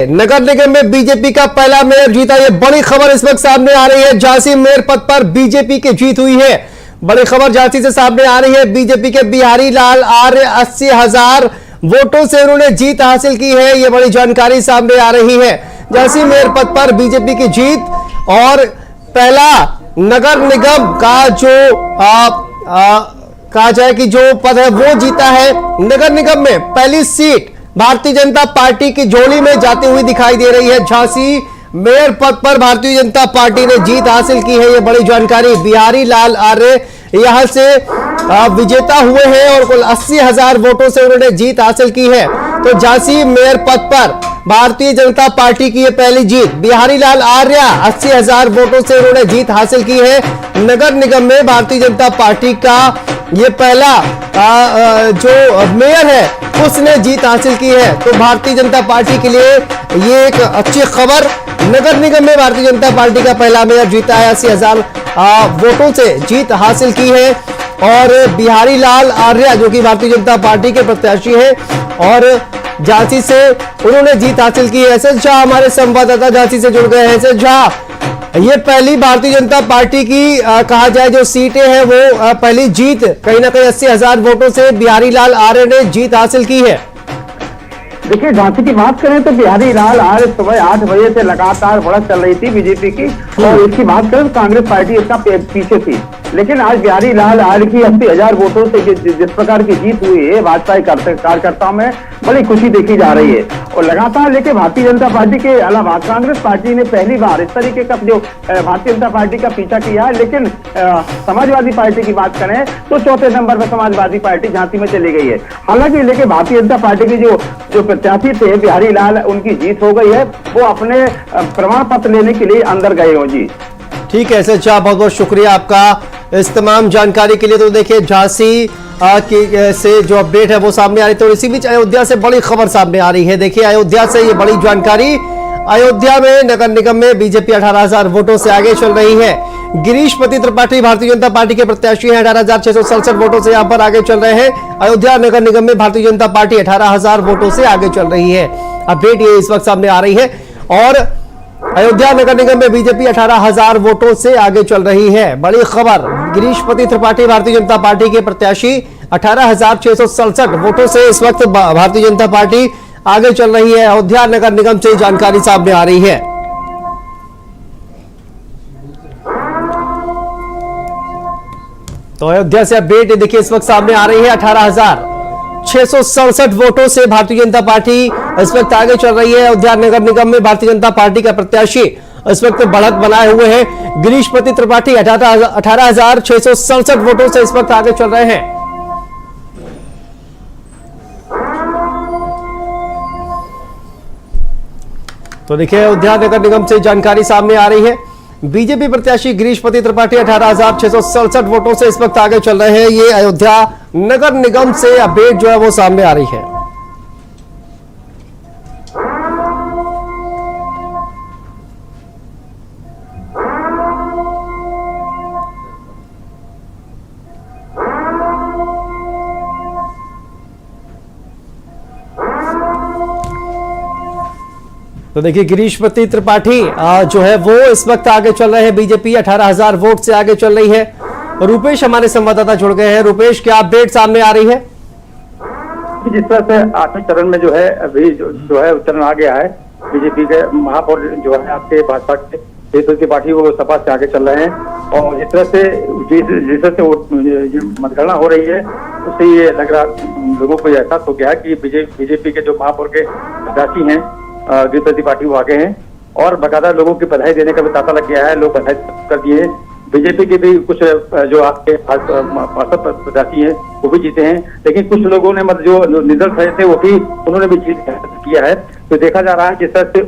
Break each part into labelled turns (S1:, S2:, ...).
S1: नगर निगम में बीजेपी का पहला मेयर जीता। ये बड़ी खबर इस वक्त सामने आ रही है। झांसी मेयर पद पर बीजेपी की जीत हुई है। बड़ी खबर झांसी से सामने आ रही है। बीजेपी के बिहारी लाल आर्य 80,000 वोटों से उन्होंने जीत हासिल की है। ये बड़ी जानकारी सामने आ रही है। झांसी मेयर पद पर बीजेपी की जीत और पहला नगर निगम का जो कहा जाए कि जो पद है वो जीता है। नगर निगम में पहली सीट भारतीय जनता पार्टी की झोली में जाती हुई दिखाई दे रही है। झांसी मेयर पद पर भारतीय जनता पार्टी ने जीत हासिल की है। ये बड़ी जानकारी। बिहारी लाल आर्य यहां से विजेता हुए हैं और कुल 80,000 वोटों से उन्होंने जीत हासिल की है। तो झांसी मेयर पद पर भारतीय जनता पार्टी की यह पहली जीत। बिहारी लाल आर्य 80,000 वोटों से उन्होंने जीत हासिल की है। नगर निगम में भारतीय जनता पार्टी का ये पहला जो मेयर है उसने जीत हासिल की है। तो भारतीय जनता पार्टी के लिए ये एक अच्छी खबर। नगर निगम में भारतीय जनता पार्टी का पहला मेयर जीता है। 80,000 वोटों से जीत हासिल की है और बिहारी लाल आर्य जो कि भारतीय जनता पार्टी के प्रत्याशी है और झांसी से उन्होंने जीत हासिल की है। एसएस झा हमारे संवाददाता झांसी से जुड़ गए हैं। एसएस झा, ये पहली भारतीय जनता पार्टी की कहा जाए जो सीटें हैं वो पहली जीत कहीं ना कहीं 80,000 वोटों से बिहारी लाल आर्य ने जीत हासिल की है।
S2: देखिए, झांसी की बात करें तो बिहारी लाल आर्य सुबह 8 बजे से लगातार बढ़त चल रही थी बीजेपी की और इसकी बात करें तो कांग्रेस पार्टी इसका पीछे थी। लेकिन आज बिहारी लाल आर्य की 80,000 वोटों से जिस प्रकार की जीत हुई है भाजपा कार्यकर्ताओं में बड़ी खुशी देखी जा रही है। और लगातार लेके भारतीय जनता पार्टी के अलावा कांग्रेस पार्टी ने पहली बार इस तरीके का जो भारतीय जनता पार्टी का पीछा किया है। लेकिन समाजवादी पार्टी की बात करें तो चौथे नंबर पर समाजवादी पार्टी झांसी में चली गई है। हालांकि लेके भारतीय जनता पार्टी की जो प्रत्याशी थे बिहारी लाल, उनकी जीत हो गई है। वो अपने प्रमाण पत्र लेने के लिए अंदर गए हो। जी
S1: ठीक है एसएस झा, बहुत बहुत शुक्रिया आपका इस तमाम जानकारी के लिए। तो देखिए झांसी से जो अपडेट है वो सामने आ रही है। तो इसी बीच अयोध्या से बड़ी खबर सामने आ रही है। देखिए अयोध्या से ये बड़ी जानकारी। अयोध्या में नगर निगम में बीजेपी 18,000 वोटों से आगे चल रही है। गिरीश पति त्रिपाठी भारतीय जनता पार्टी के प्रत्याशी हैं। 18,667 वोटों से यहां पर आगे चल रहे हैं। अयोध्या नगर निगम में भारतीय जनता पार्टी 18,000 वोटों से आगे चल रही है। अपडेट ये इस वक्त सामने आ रही है और अयोध्या नगर निगम में बीजेपी 18,000 वोटों से आगे चल रही है। बड़ी खबर। गिरीश पति त्रिपाठी भारतीय जनता पार्टी के प्रत्याशी 18,667 वोटों से इस वक्त भारतीय जनता पार्टी आगे चल रही है। अयोध्या नगर निगम से जानकारी सामने आ रही है। तो अयोध्या से अपडेट देखिए इस वक्त सामने आ रही है। 18,667 वोटों से भारतीय जनता पार्टी इस वक्त आगे चल रही है। अयोध्या नगर निगम में भारतीय जनता पार्टी का प्रत्याशी इस वक्त बढ़त बनाए हुए हैं। गिरीश पति त्रिपाठी 18,667 वोटों से इस वक्त आगे चल रहे हैं। तो देखिए अयोध्या नगर निगम से जानकारी सामने आ रही है। बीजेपी प्रत्याशी गिरीश पति त्रिपाठी 18,667 वोटों से इस वक्त आगे चल रहे हैं। ये अयोध्या नगर निगम से अपडेट जो है वो सामने आ रही है। तो देखिए गिरीश पति त्रिपाठी जो है वो इस वक्त आगे चल रहे हैं। बीजेपी 18,000 वोट से आगे चल रही है। रुपेश हमारे संवाददाता जुड़ गए हैं। रुपेश, क्या अपडेट सामने आ रही है?
S2: जिस तरह से 8वें चरण में जो है अभी जो है चरण आ गया है, बीजेपी के महापौर जो है आपके भाजपा के त्रिपाठी वो सपा से आगे चल रहे हैं और जिस तरह से मतगणना हो रही है उससे ये लग रहा लोगों को एहसास हो गया कि बीजेपी के जो महापौर के प्रत्याशी हैं गिरीश पति त्रिपाठी वो आगे हैं और बकायदा लोगों की बधाई देने का भी तांता लग गया है। लोग बधाई कर दिए। बीजेपी के भी कुछ जो आपके पार्षद प्रत्याशी हैं वो भी जीते हैं, लेकिन कुछ लोगों ने मतलब जो निर्दल थे वो भी उन्होंने भी जीत किया है। तो देखा जा रहा है जिस तरह से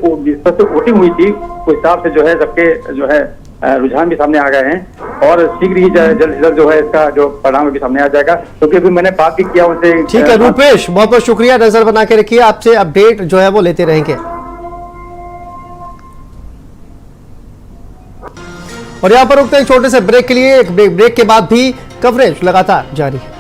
S2: वोटिंग हुई थी उस हिसाब से जो है सबके जो है रुझान भी सामने आ गए हैं और शीघ्र ही जल्द जो है इसका जो परिणाम भी सामने आ जाएगा। क्योंकि अभी मैंने बात भी किया उनसे।
S1: ठीक है रुपेश, बहुत बहुत शुक्रिया। नजर बना के रखिए, आपसे अपडेट जो है वो लेते रहेंगे। और यहां पर रुकते हैं छोटे से ब्रेक के लिए। एक ब्रेक के बाद भी कवरेज लगातार जारी है।